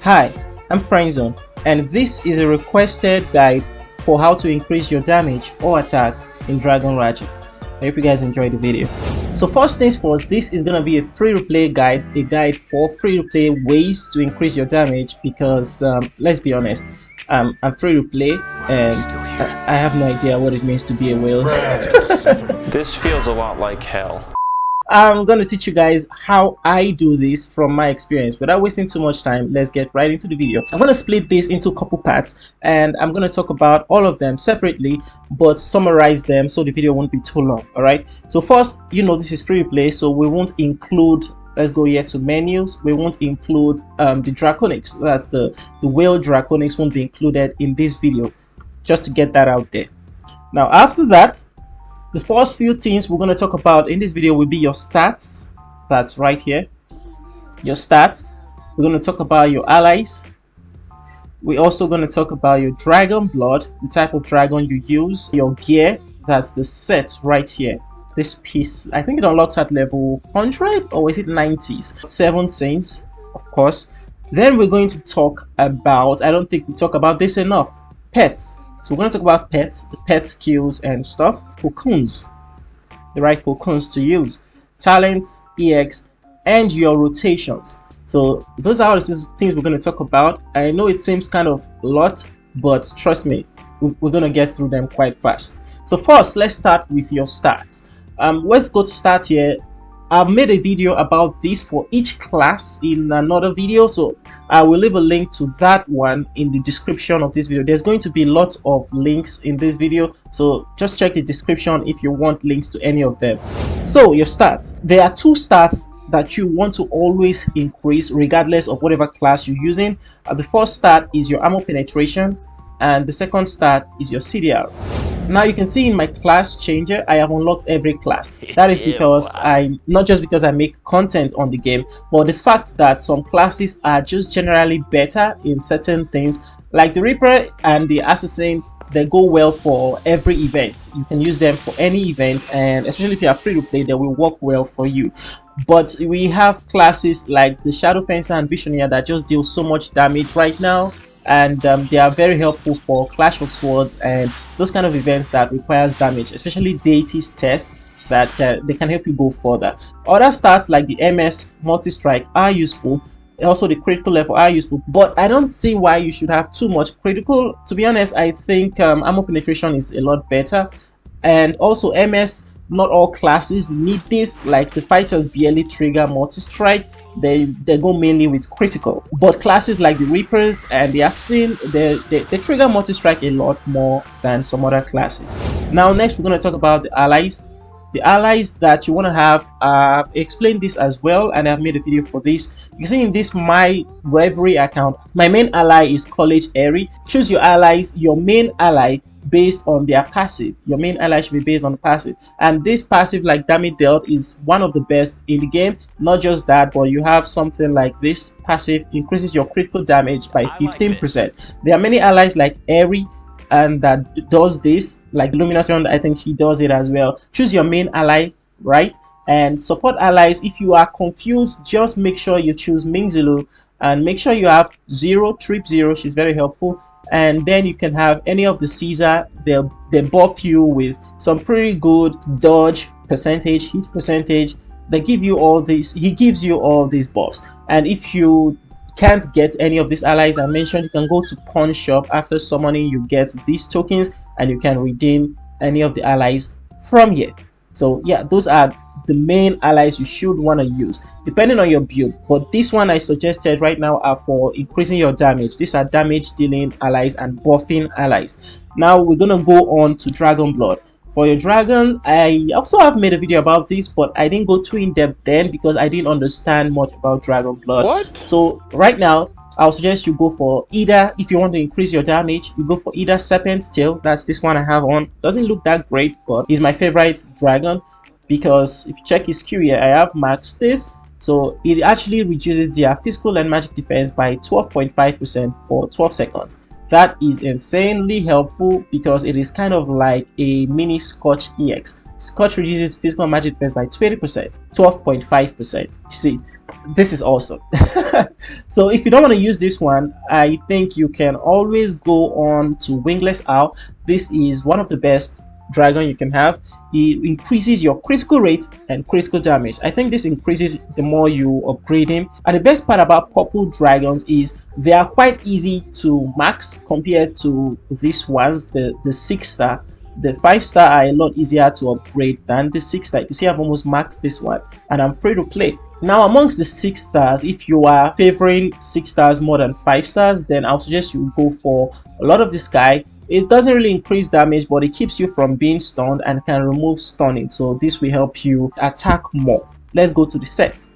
Hi, I'm Frenzone, and this is a requested guide for how to increase your damage or attack in Dragon Ratchet. I hope you guys enjoyed the video. So first things first, this is going to be a free-to-play guide, a guide for free-to-play ways to increase your damage because, let's be honest, I'm free-to-play and I have no idea what it means to be a whale. This feels a lot like hell. I'm going to teach you guys how I do this from my experience. Without wasting too much time, let's get right into the video. I'm going to split this into a couple parts and I'm going to talk about all of them separately but summarize them so the video won't be too long. Alright, so first, this is free play, so we won't include, let's go here to menus, we won't include the draconics. That's the whale draconics won't be included in this video, just to get that out there. Now after that, the first few things we're going to talk about in this video will be your stats. That's right here, your stats. We're going to talk about your allies. We're also going to talk about your dragon blood, the type of dragon you use, your gear. That's the set right here. This piece, I think it unlocks at level 100 or is it 90s? 7 saints, of course. Then we're going to talk about, I don't think we talk about this enough, pets. So we're going to talk about pets, the pet skills and stuff, cocoons, the right cocoons to use, talents, EX, and your rotations. So those are all the things we're going to talk about. I know it seems kind of a lot, but trust me, we're going to get through them quite fast. So first, let's start with your stats. Let's go to start here. I've made a video about this for each class in another video, so I will leave a link to that one in the description of this video. There's going to be lots of links in this video, so just check the description if you want links to any of them. So your stats, there are 2 stats that you want to always increase regardless of whatever class you're using. The first stat is your ammo penetration and the second stat is your CDR. Now you can see in my class changer, I have unlocked every class. That is because not just because I make content on the game, but the fact that some classes are just generally better in certain things, like the Reaper and the Assassin. They go well for every event. You can use them for any event, and especially if you are free to play, they will work well for you. But we have classes like the Shadow Fencer and Visioneer that just deal so much damage right now, and they are very helpful for Clash of Swords and those kind of events that requires damage, especially Deity's Test, that they can help you go further. Other stats like the MS multi-strike are useful. Also the critical level are useful, but I don't see why you should have too much critical. To be honest, I think ammo penetration is a lot better, and also MS, not all classes need this. Like the fighters barely trigger multi-strike, they go mainly with critical, but classes like the Reapers and the Assassin, they trigger multi-strike a lot more than some other classes. Now next we're going to talk about the allies. The allies that you want to have, I've explained this as well and I've made a video for this. You can see in this my Reverie account, my main ally is College Airy. Choose your allies, your main ally based on their passive. Your main ally should be based on the passive, and this passive like damage dealt is one of the best in the game. Not just that, but you have something like this passive increases your critical damage by 15%. There are many allies like Airy and that does this, like Luminous, I think he does it as well. Choose your main ally, right? And support allies, if you are confused, just make sure you choose Mingzulu and make sure you have 0 Trip 0, she's very helpful. And then you can have any of the Caesar. They buff you with some pretty good dodge percentage, hit percentage. They give you all these, he gives you all these buffs. And if you can't get any of these allies I mentioned, you can go to pawn shop. After summoning, you get these tokens and you can redeem any of the allies from here. So yeah, those are the main allies you should want to use depending on your build, but this one I suggested right now are for increasing your damage. These are damage dealing allies and buffing allies. Now we're gonna go on to Dragon Blood. For your dragon, I also have made a video about this, but I didn't go too in depth then because I didn't understand much about Dragon Blood. What? So right now I'll suggest you go for either, if you want to increase your damage, you go for either Serpent's Tail. That's this one I have on. Doesn't look that great, but he's my favorite dragon because if you check his Q here, I have maxed this, so it actually reduces their physical and magic defense by 12.5% for 12 seconds. That is insanely helpful because it is kind of like a mini Scotch EX. Scotch reduces physical and magic defense by 20%, 12.5%. You see, This is awesome. So if you don't want to use this one, I think you can always go on to Wingless Owl. This is one of the best dragon you can have. It increases your critical rate and critical damage. I think this increases the more you upgrade him. And the best part about purple dragons is they are quite easy to max compared to these ones, the 6-star. The 5-star are a lot easier to upgrade than the 6-star. You see, I've almost maxed this one and I'm free to play. Now, amongst the 6 stars, if you are favoring 6 stars more than 5 stars, then I'll suggest you go for a lot of the sky. It doesn't really increase damage, but it keeps you from being stunned and can remove stunning. So this will help you attack more. Let's go to the sets.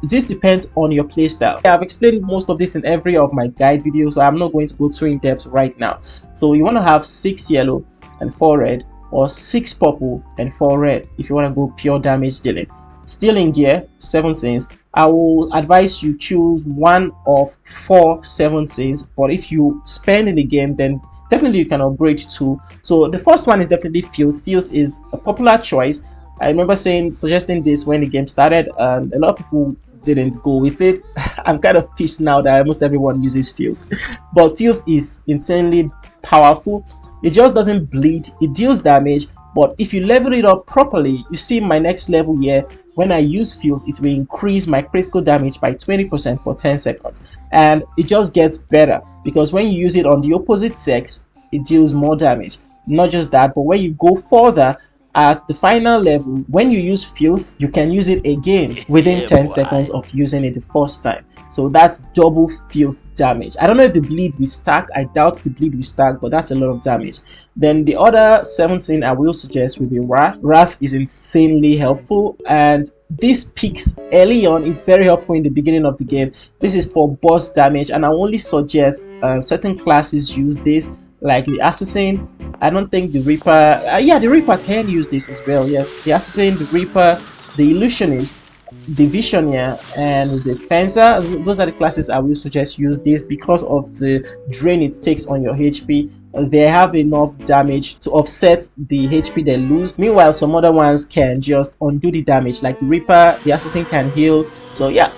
This depends on your playstyle. I've explained most of this in every of my guide videos, so I'm not going to go too in depth right now. So you want to have 6 yellow and 4 red, or 6 purple and 4 red if you want to go pure damage dealing. Stealing gear, 7 sins. I will advise you choose one of 4 7 sins, but if you spend in the game, then definitely you can upgrade 2. So the first one is definitely Fuse. Fuse is a popular choice. I remember suggesting this when the game started, and a lot of people didn't go with it. I'm kind of pissed now that almost everyone uses Fuse. But Fuse is insanely powerful. It just doesn't bleed, it deals damage, but if you level it up properly, you see my next level here, when I use Fuse, it will increase my critical damage by 20% for 10 seconds. And it just gets better, because when you use it on the opposite sex, it deals more damage. Not just that, but when you go further, at the final level, when you use Fuse, you can use it again within 10 seconds of using it the first time. So that's double Fuse damage. I don't know if the bleed will stack. I doubt the bleed will stack, but that's a lot of damage. Then the other 7th sin I will suggest will be Wrath. Wrath is insanely helpful, and this peaks early on. It's very helpful in the beginning of the game. This is for boss damage, and I only suggest certain classes use this, like the Assassin. I don't think the Reaper, yeah, the Reaper can use this as well. Yes, the Assassin, the Reaper, the Illusionist, the Visioneer, and the Fencer. Those are the classes I will suggest use this because of the drain it takes on your HP. They have enough damage to offset the HP they lose. Meanwhile, some other ones can just undo the damage, like the Reaper. The Assassin can heal. So yeah,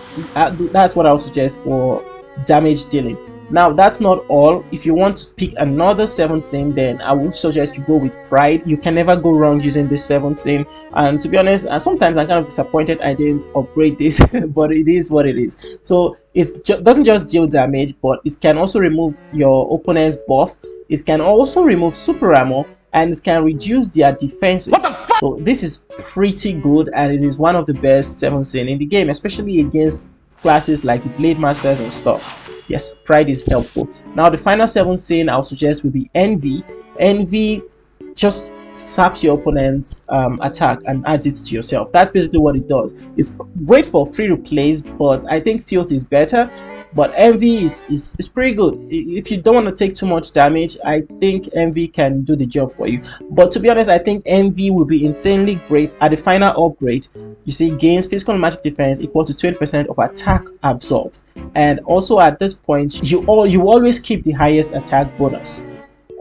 that's what I would suggest for damage dealing. Now, that's not all. If you want to pick another 7th sin, then I would suggest you go with Pride. You can never go wrong using this 7th sin. And to be honest, sometimes I'm kind of disappointed I didn't upgrade this, but it is what it is. So it doesn't just deal damage, but it can also remove your opponent's buff. It can also remove super ammo, and it can reduce their defenses. So this is pretty good, and it is one of the best 7th sin in the game, especially against classes like the Blade Masters and stuff. Yes, Pride is helpful. Now, the final 7th sin I'll suggest will be Envy. Envy just saps your opponent's attack and adds it to yourself. That's basically what it does. It's great for free to plays, but I think Filth is better. But Envy is pretty good. If you don't want to take too much damage, I think Envy can do the job for you. But to be honest, I think Envy will be insanely great at the final upgrade. You see, gains physical and magic defense equal to 20% of attack absorbed. And also at this point, you always keep the highest attack bonus.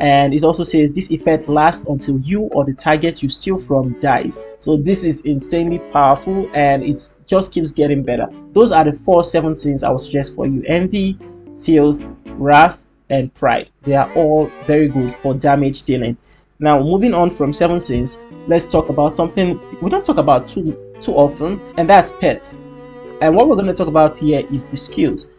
And it also says this effect lasts until you or the target you steal from dies. So this is insanely powerful, and it just keeps getting better. Those are the 4 7th sins I would suggest for you: Envy, Filth, Wrath, and Pride. They are all very good for damage dealing. Now, moving on from 7 sins, let's talk about something we don't talk about too often, and that's pets. And what we're going to talk about here is the skills.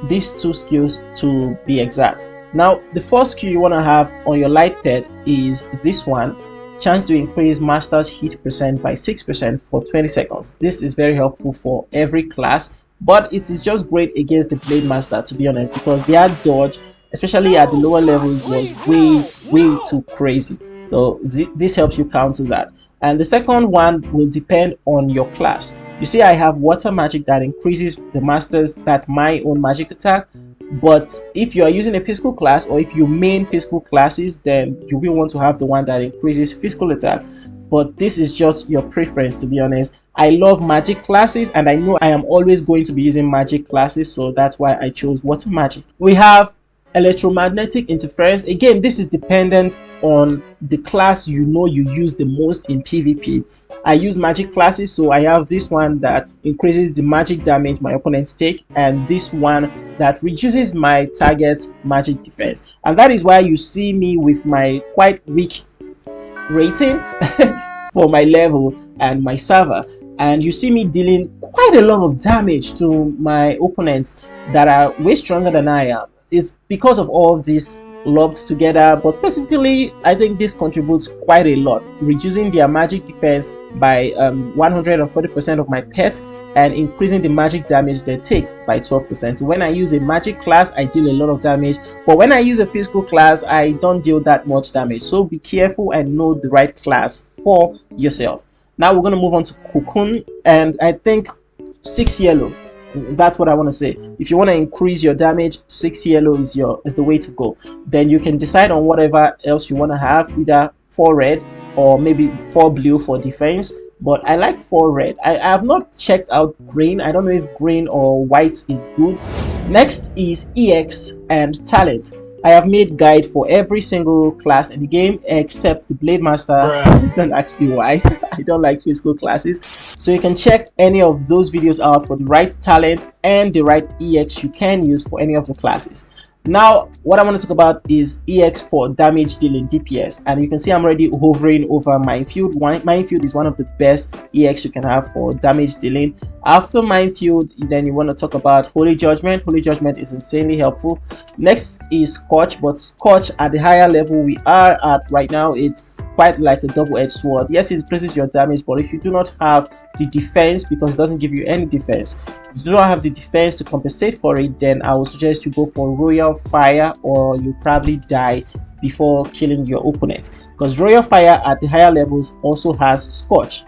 These 2 skills to be exact. Now, the first skill you want to have on your light pet is this one: chance to increase master's hit percent by 6% for 20 seconds. This is very helpful for every class, but it is just great against the Blade Master, to be honest, because their dodge, especially at the lower levels, was way too crazy. So this helps you counter that. And the second one will depend on your class. You see, I have water magic that increases the master's, that's my own magic attack. But if you are using a physical class, or if you main physical classes, then you will want to have the one that increases physical attack. But this is just your preference, to be honest. I love magic classes, and I know I am always going to be using magic classes, so that's why I chose water magic. We have Electromagnetic interference, again, this is dependent on the class you use the most in PvP. I use magic classes, so I have this one that increases the magic damage my opponents take, and this one that reduces my target's magic defense. And that is why you see me with my quite weak rating for my level and my server, and you see me dealing quite a lot of damage to my opponents that are way stronger than I am. It's because of all this lumped together, but specifically I think this contributes quite a lot, reducing their magic defense by 140% of my pet and increasing the magic damage they take by 12%. So when I use a magic class, I deal a lot of damage, but when I use a physical class, I don't deal that much damage. So be careful and know the right class for yourself. Now we're going to move on to Cocoon, and I think 6 yellow, that's what I want to say. If you want to increase your damage, 6 yellow is the way to go. Then you can decide on whatever else you want to have, either 4 red or maybe 4 blue for defense, but I like 4 red. I have not checked out green. I don't know if green or white is good. Next is EX and talent. I have made guide for every single class in the game except the Blade Master. Don't ask me why. I don't like physical classes. So you can check any of those videos out for the right talent and the right EX you can use for any of the classes. Now what I want to talk about is EX for damage dealing DPS, and you can see I'm already hovering over Minefield. Minefield is one of the best EX you can have for damage dealing. After Minefield, then you want to talk about Holy Judgment. Holy Judgment is insanely helpful. Next is Scorch, but Scorch at the higher level we are at right now, it's quite like a double-edged sword. Yes, it increases your damage, but if you do not have the defense, because it doesn't give you any defense, if you do not have the defense to compensate for it, then I would suggest you go for Royal Fire, or you probably die before killing your opponent, because Royal Fire at the higher levels also has Scorch.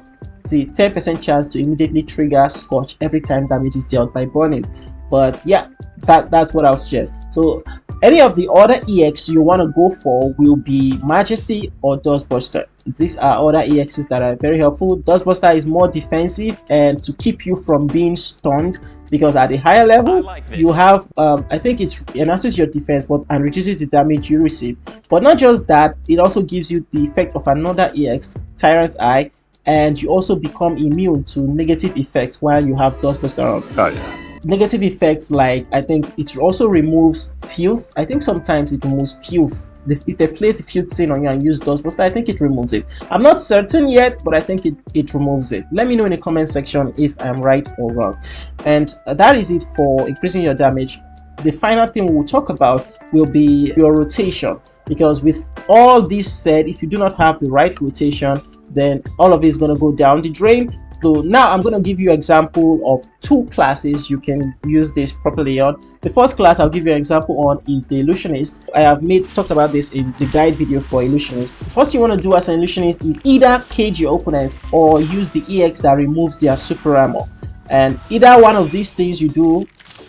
See, 10% chance to immediately trigger Scorch every time damage is dealt by burning. But yeah, that's what I'll suggest. So any of the other EX you want to go for will be Majesty or Dustbuster. These are other EXs that are very helpful. Dustbuster is more defensive and to keep you from being stunned, because at the higher level you have I think it enhances your defense and reduces the damage you receive. But not just that, it also gives you the effect of another EX, Tyrant's Eye, and you also become immune to negative effects while you have Dustbuster on. Oh yeah. Negative effects like, I think it also removes filth. I think sometimes it removes filth. If they place the filth scene on you and use Dustbuster, I think it removes it. I'm not certain yet, but I think it removes it. Let me know in the comment section if I'm right or wrong. And that is it for increasing your damage. The final thing we'll talk about will be your rotation, because with all this said, if you do not have the right rotation, then all of it is going to go down the drain. So now I'm going to give you an example of 2 classes you can use this properly on. The first class I'll give you an example on is the Illusionist. I have talked about this in the guide video for Illusionists. First you want to do as an Illusionist is either cage your opponents or use the EX that removes their super armor. And either one of these things you do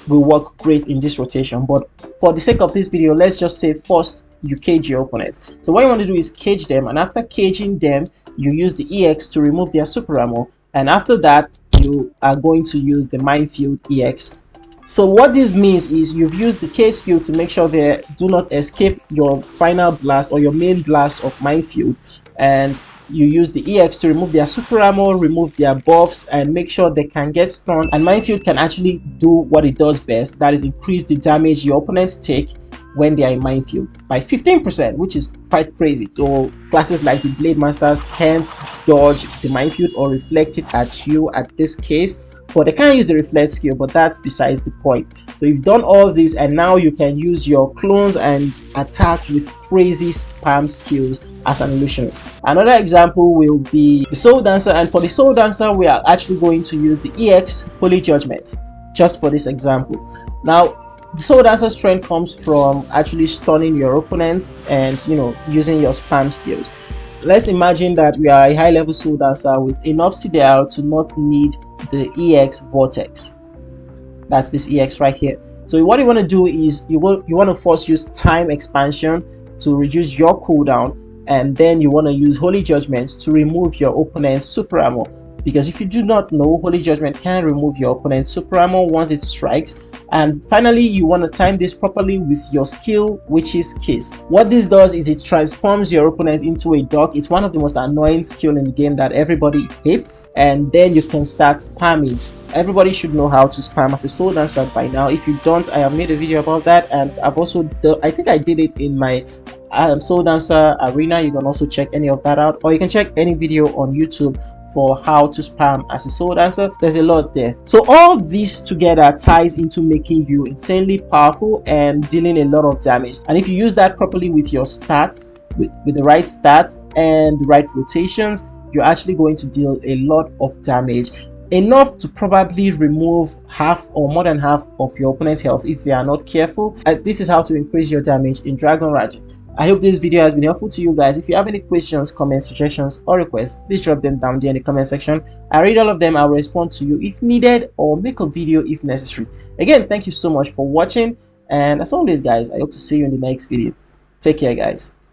will work great in this rotation. But for the sake of this video, let's just say first you cage your opponents. So what you want to do is cage them, and after caging them, you use the EX to remove their super armor, and after that you are going to use the Minefield EX. So what this means is you've used the cage skill to make sure they do not escape your final blast or your main blast of Minefield, and you use the EX to remove their super armor, remove their buffs, and make sure they can get stunned. And Minefield can actually do what it does best, that is increase the damage your opponents take when they are in Minefield by 15%, which is quite crazy. So classes like the Blade Masters can't dodge the Minefield or reflect it at you at this case, but they can use the reflect skill, but that's besides the point. So you've done all this, and now you can use your clones and attack with crazy spam skills as an Illusionist. Another example will be the Soul Dancer, and for the Soul Dancer we are actually going to use the EX Holy Judgment just for this example. Now the Soul Dancer strength comes from actually stunning your opponents and using your spam skills. Let's imagine that we are a high level Soul Dancer with enough CDR to not need the EX Vortex. That's this EX right here. So what you want to do is you want to first use Time Expansion to reduce your cooldown, and then you want to use Holy Judgment to remove your opponent's super armor. Because if you do not know, Holy Judgment can remove your opponent's super armor once it strikes, And finally, you want to time this properly with your skill, which is Kiss. What this does is it transforms your opponent into a duck. It's one of the most annoying skill in the game that everybody hates, and then you can start spamming. Everybody should know how to spam as a soul dancer by now. If you don't, I have made a video about that, and I've also I think I did it in my soul dancer arena. You can also check any of that out, or you can check any video on YouTube for how to spam as a soul dancer. There's a lot there. So all this together ties into making you insanely powerful and dealing a lot of damage. And if you use that properly with your stats, with the right stats and the right rotations, you're actually going to deal a lot of damage, enough to probably remove half or more than half of your opponent's health if they are not careful. This is how to increase your damage in Dragon Rage. I hope this video has been helpful to you guys. If you have any questions, comments, suggestions, or requests, please drop them down there in the comment section. I read all of them. I'll respond to you if needed, or make a video if necessary. Again, thank you so much for watching, and as always guys, I hope to see you in the next video. Take care guys.